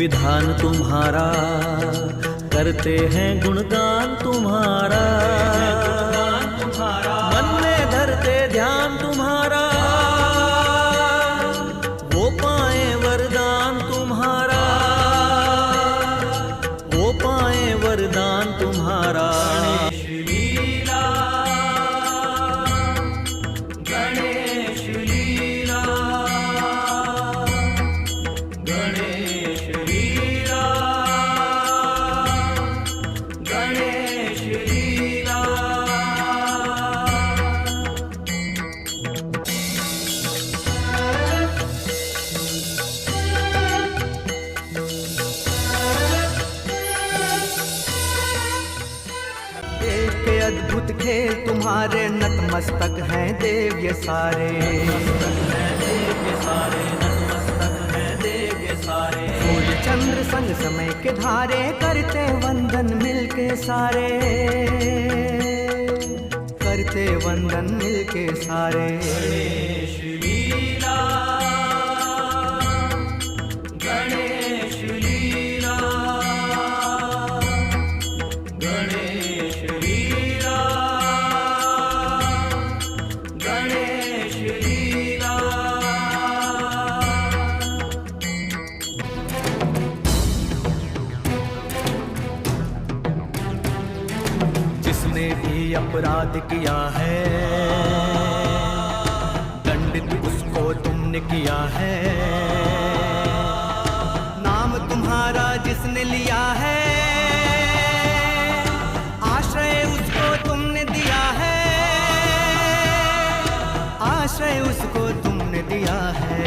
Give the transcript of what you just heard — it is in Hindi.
विधान तुम्हारा, करते हैं गुणगान तुम्हारा। मन में धरते ध्यान तुम्हारा, वो पाए वरदान तुम्हारा, वो पाए वरदान तुम्हारा। गणेश लीला, गणेश लीला, गणेश लीला। देव के अद्भुत खेल तुम्हारे, नतमस्तक हैं देव ये सारे। सूर्य चंद्र संग समय के धारे, करते वंदन मिलके सारे, करते वंदन मिलके सारे। गणेश लीला, गणेश लीला, गणेश लीला, गणेश लीला। जिसने भी अपराध किया है, दंडित उसको तुमने किया है। नाम तुम्हारा जिसने लिया है, आश्रय उसको तुमने दिया है, आश्रय उसको तुमने दिया है।